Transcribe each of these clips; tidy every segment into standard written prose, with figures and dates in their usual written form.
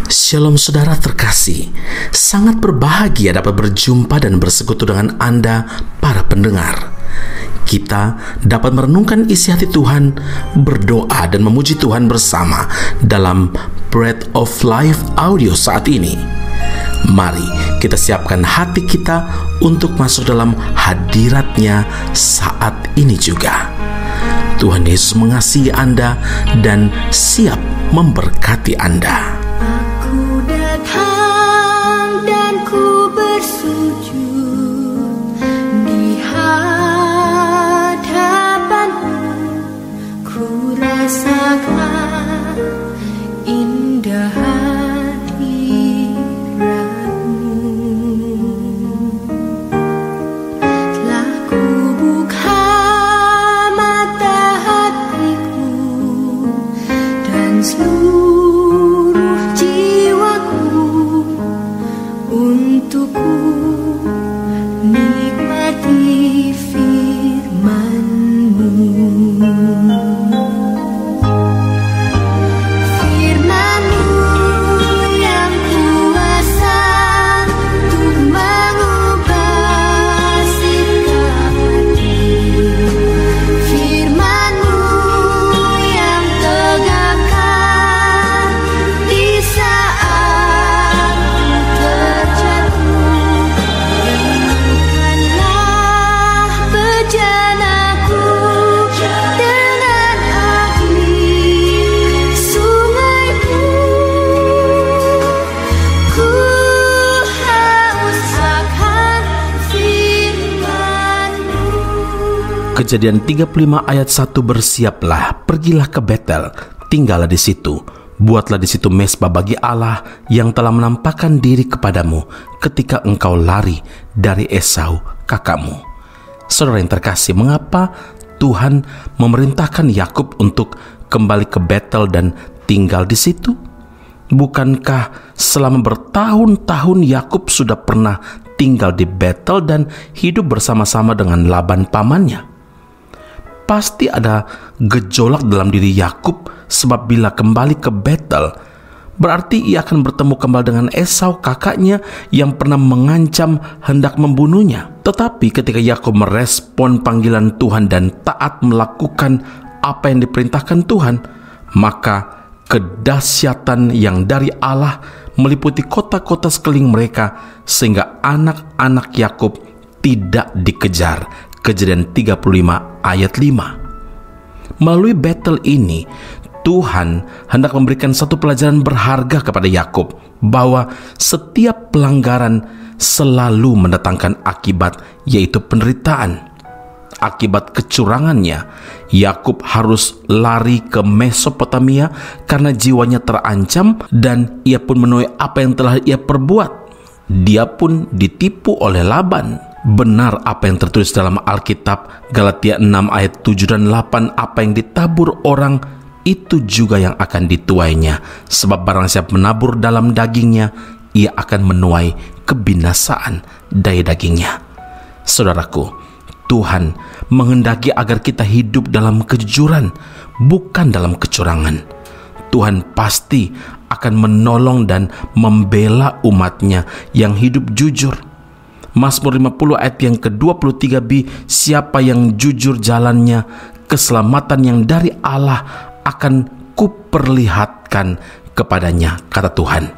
Shalom saudara terkasih, sangat berbahagia dapat berjumpa dan bersekutu dengan Anda para pendengar. Kita dapat merenungkan isi hati Tuhan, berdoa dan memuji Tuhan bersama dalam Bread of Life audio saat ini. Mari kita siapkan hati kita untuk masuk dalam hadirat-Nya saat ini juga. Tuhan Yesus mengasihi Anda dan siap memberkati Anda. Aku datang dan ku bersujud di hadapan-Mu. Ku rasakan indah hadirat-Mu. Telah ku buka mata hatiku dan seluruh untuk ku nikmati firman-Mu. Firman-Mu yang kuasa untuk mengubah sikap hati. Firman-Mu yang tegakkan di saat Kejadian 35 ayat 1, bersiaplah, pergilah ke Betel, tinggallah di situ. Buatlah di situ mezbah bagi Allah yang telah menampakkan diri kepadamu ketika engkau lari dari Esau kakakmu. Saudara yang terkasih, mengapa Tuhan memerintahkan Yakub untuk kembali ke Betel dan tinggal di situ? Bukankah selama bertahun-tahun Yakub sudah pernah tinggal di Betel dan hidup bersama-sama dengan Laban pamannya? Pasti ada gejolak dalam diri Yakub, sebab bila kembali ke Betel, berarti ia akan bertemu kembali dengan Esau kakaknya yang pernah mengancam hendak membunuhnya. Tetapi ketika Yakub merespon panggilan Tuhan dan taat melakukan apa yang diperintahkan Tuhan, maka kedahsyatan yang dari Allah meliputi kota-kota sekeliling mereka sehingga anak-anak Yakub tidak dikejar. Kejadian 35 ayat 5. Melalui Betel ini, Tuhan hendak memberikan satu pelajaran berharga kepada Yakub, bahwa setiap pelanggaran selalu mendatangkan akibat, yaitu penderitaan. Akibat kecurangannya, Yakub harus lari ke Mesopotamia karena jiwanya terancam dan ia pun menuai apa yang telah ia perbuat. Dia pun ditipu oleh Laban. Benar apa yang tertulis dalam Alkitab, Galatia 6 ayat 7 dan 8, apa yang ditabur orang, itu juga yang akan dituainya. Sebab barang siapa menabur dalam dagingnya, ia akan menuai kebinasaan dari dagingnya. Saudaraku, Tuhan menghendaki agar kita hidup dalam kejujuran, bukan dalam kecurangan. Tuhan pasti akan menolong dan membela umatnya yang hidup jujur. Mazmur 50 ayat yang ke-23b, siapa yang jujur jalannya, keselamatan yang dari Allah akan kuperlihatkan kepadanya, kata Tuhan.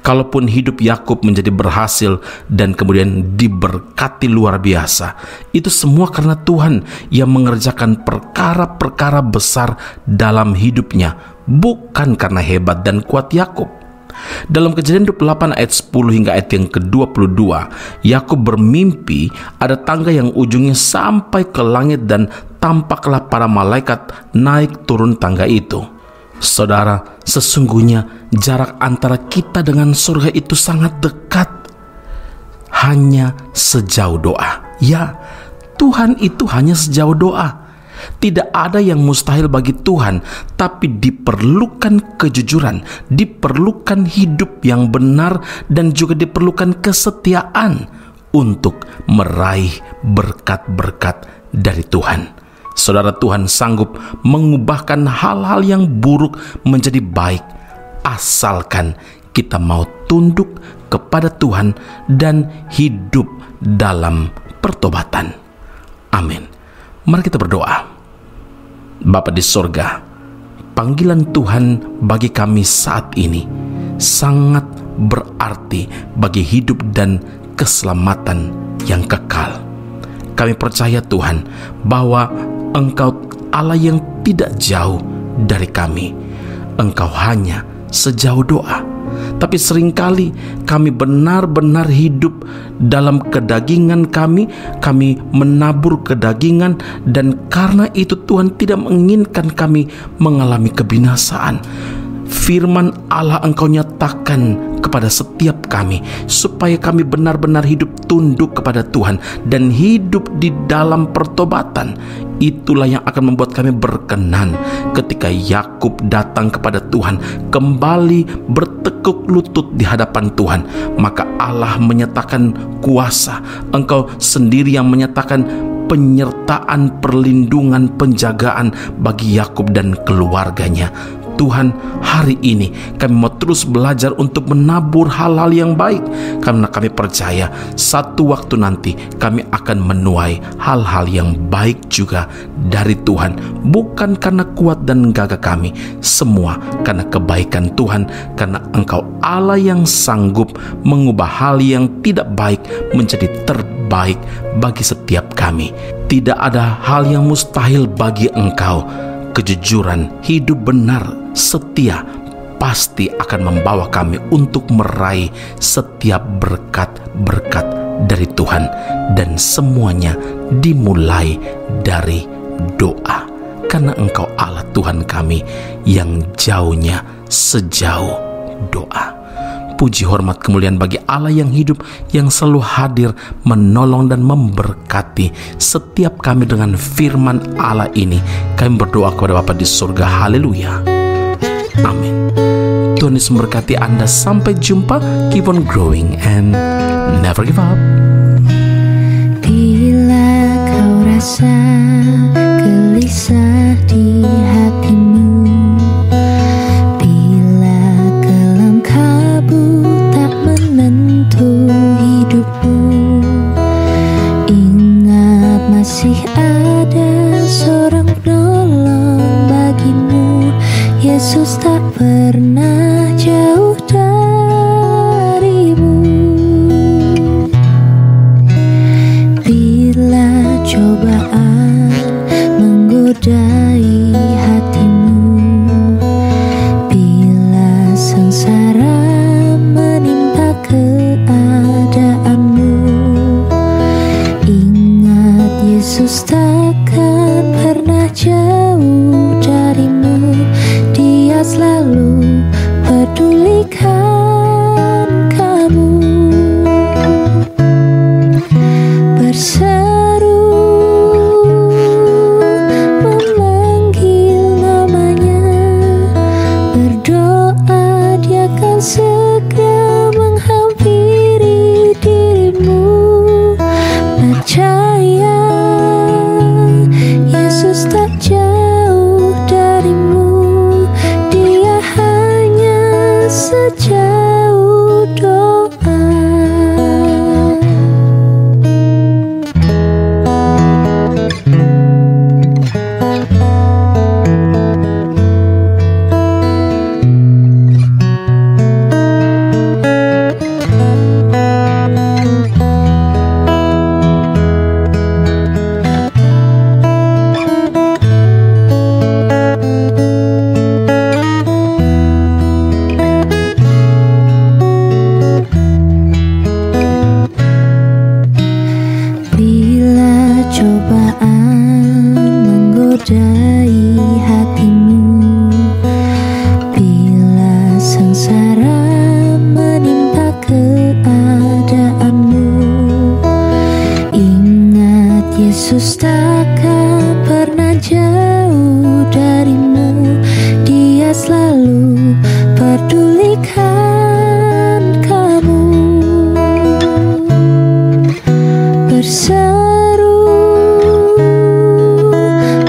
Kalaupun hidup Yakub menjadi berhasil dan kemudian diberkati luar biasa, itu semua karena Tuhan yang mengerjakan perkara-perkara besar dalam hidupnya, bukan karena hebat dan kuat Yakub. Dalam Kejadian 28 ayat 10 hingga ayat yang ke-22, Yakub bermimpi ada tangga yang ujungnya sampai ke langit dan tampaklah para malaikat naik turun tangga itu. Saudara, sesungguhnya jarak antara kita dengan surga itu sangat dekat. Hanya sejauh doa. Ya, Tuhan itu hanya sejauh doa. Tidak ada yang mustahil bagi Tuhan, tapi diperlukan kejujuran, diperlukan hidup yang benar, dan juga diperlukan kesetiaan untuk meraih berkat-berkat dari Tuhan. Saudara, Tuhan sanggup mengubahkan hal-hal yang buruk menjadi baik, asalkan kita mau tunduk kepada Tuhan dan hidup dalam pertobatan. Amin. Mari kita berdoa. Bapa di sorga, panggilan Tuhan bagi kami saat ini sangat berarti bagi hidup dan keselamatan yang kekal. Kami percaya Tuhan bahwa Engkau Allah yang tidak jauh dari kami. Engkau hanya sejauh doa. Tapi seringkali kami benar-benar hidup dalam kedagingan kami menabur kedagingan, dan karena itu Tuhan tidak menginginkan kami mengalami kebinasaan. Firman Allah Engkau nyatakan kepada setiap kami supaya kami benar-benar hidup tunduk kepada Tuhan dan hidup di dalam pertobatan. Itulah yang akan membuat kami berkenan ketika Yakub datang kepada Tuhan, kembali bertekuk lutut di hadapan Tuhan. Maka Allah menyatakan kuasa. Engkau sendiri yang menyatakan penyertaan, perlindungan, penjagaan bagi Yakub dan keluarganya. Tuhan, hari ini kami mau terus belajar untuk menabur hal-hal yang baik, karena kami percaya satu waktu nanti kami akan menuai hal-hal yang baik juga dari Tuhan. Bukan karena kuat dan gagah kami, semua karena kebaikan Tuhan, karena Engkau Allah yang sanggup mengubah hal yang tidak baik menjadi terbaik bagi setiap kami. Tidak ada hal yang mustahil bagi Engkau. Kejujuran, hidup benar, setia pasti akan membawa kami untuk meraih setiap berkat-berkat dari Tuhan, dan semuanya dimulai dari doa, karena Engkau Allah Tuhan kami yang jauhnya sejauh doa. Puji hormat kemuliaan bagi Allah yang hidup, yang selalu hadir menolong dan memberkati setiap kami dengan firman Allah ini. Kami berdoa kepada Bapa di surga. Haleluya. Amin. Tuhan Yesus memberkati Anda. Sampai jumpa. Keep on growing and never give up. Bila kau rasa gelisah di hatimu, bila kelam kabut tak menentu hidupmu, ingat masih ada seorang penolong bagimu. Yesus tak pernah jauh darimu. Bila cobaan menggodai hatimu, bila sengsara menimpa keadaanmu, ingat Yesus takkan pernah jauh darimu. Dia selalu pedulikan kamu. Berseru, memanggil namanya, berdoa, Dia akan segera menghampiri dirimu. Percaya, Yesus tak jauh darimu. Dia hanya sejauh doa. Bila cobaan menggodai hatimu, bila sengsara menimpa keadaanmu, ingat Yesus takkan pernah jauh darimu. Dia selalu pedulikan kamu. Berseru,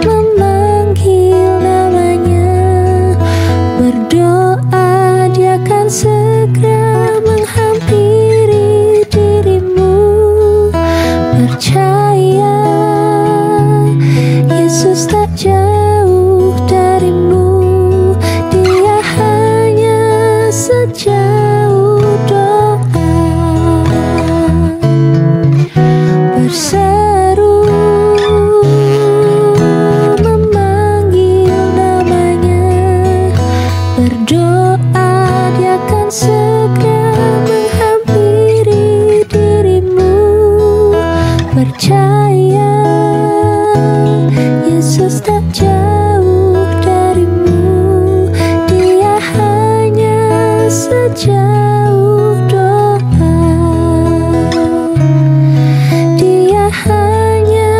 memanggil namanya, berdoa, Dia akan segera sejauh doa. Dia hanya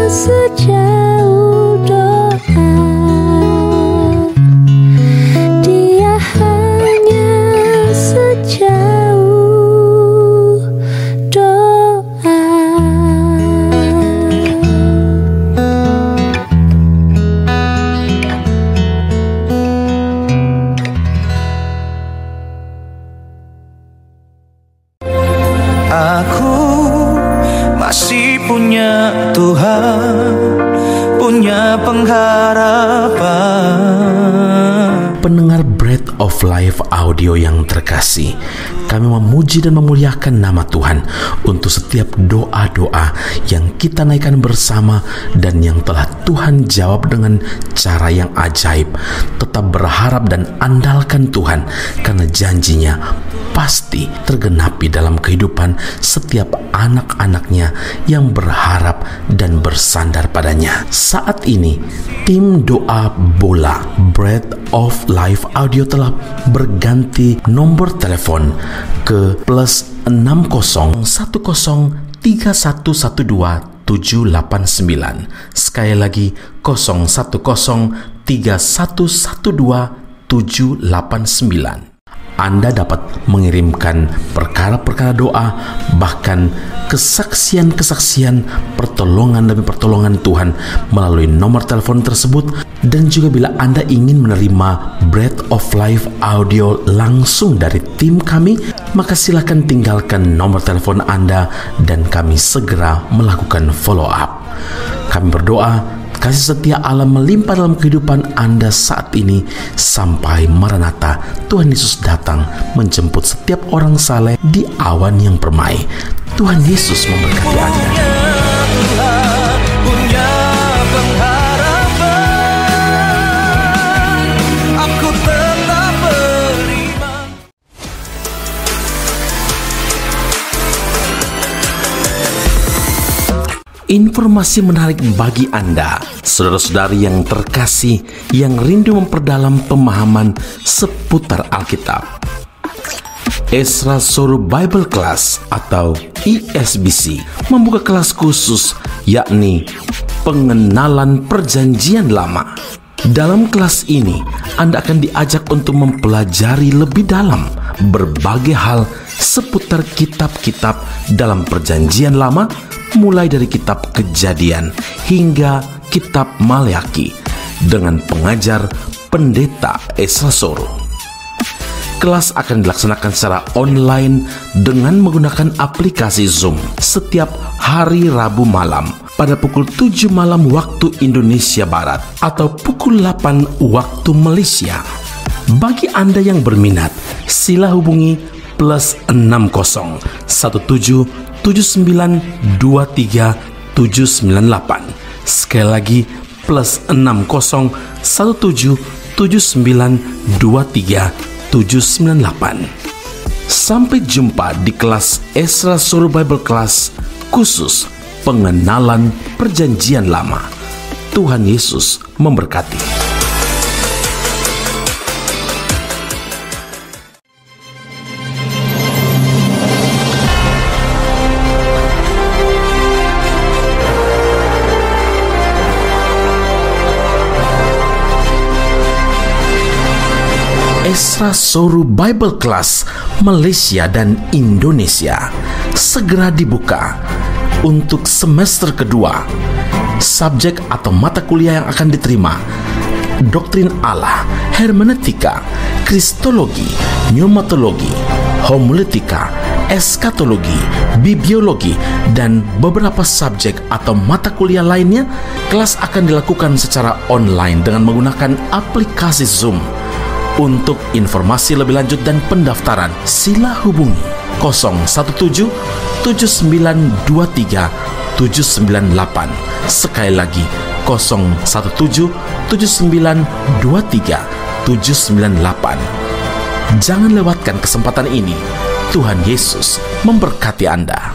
sejauh doa. Dia hanya sejauh doa. Aku masih punya Tuhan, punya pengharapan. Pendengar Bread of Life audio yang terkasih, kami memuji dan memuliakan nama Tuhan untuk setiap doa-doa yang kita naikkan bersama dan yang telah Tuhan jawab dengan cara yang ajaib. Tetap berharap dan andalkan Tuhan, karena janjinya pasti tergenapi dalam kehidupan setiap anak-anaknya yang berharap dan bersandar padanya. Saat ini, tim doa bola Bread of Life audio telah berganti nomor telepon ke +60103112 Sekali lagi 01103112 Anda dapat mengirimkan perkara-perkara doa, bahkan kesaksian-kesaksian, pertolongan demi pertolongan Tuhan melalui nomor telepon tersebut. Dan juga bila Anda ingin menerima Bread of Life audio langsung dari tim kami, maka silakan tinggalkan nomor telepon Anda dan kami segera melakukan follow up. Kami berdoa kasih setia Allah melimpah dalam kehidupan Anda saat ini sampai Maranatha, Tuhan Yesus datang menjemput setiap orang saleh di awan yang permai. Tuhan Yesus memberkati Anda. Punya pengharapan, aku tetap beriman. Informasi menarik bagi Anda, saudara-saudari yang terkasih, yang rindu memperdalam pemahaman seputar Alkitab. Ezra Soru Bible Class atau ESBC membuka kelas khusus, yakni pengenalan Perjanjian Lama. Dalam kelas ini, Anda akan diajak untuk mempelajari lebih dalam berbagai hal seputar kitab-kitab dalam Perjanjian Lama, mulai dari kitab Kejadian hingga kitab Maleakhi dengan pengajar Pendeta Ezra Soru. Kelas akan dilaksanakan secara online dengan menggunakan aplikasi Zoom setiap hari Rabu malam pada pukul 7 malam waktu Indonesia Barat atau pukul 8 waktu Malaysia. Bagi Anda yang berminat, sila hubungi +6019292398. Sekali lagi +6019292398. Sampai jumpa di kelas Ezra Soru Bible Class khusus pengenalan Perjanjian Lama. Tuhan Yesus memberkati. Ezra Soru Bible Class Malaysia dan Indonesia segera dibuka untuk semester kedua. Subjek atau mata kuliah yang akan diterima: doktrin Allah, hermeneutika, kristologi, pneumatologi, homiletika, eskatologi, bibliologi, dan beberapa subjek atau mata kuliah lainnya. Kelas akan dilakukan secara online dengan menggunakan aplikasi Zoom. Untuk informasi lebih lanjut dan pendaftaran, sila hubungi 01779237998. Sekali lagi 01779237998. Jangan lewatkan kesempatan ini. Tuhan Yesus memberkati Anda.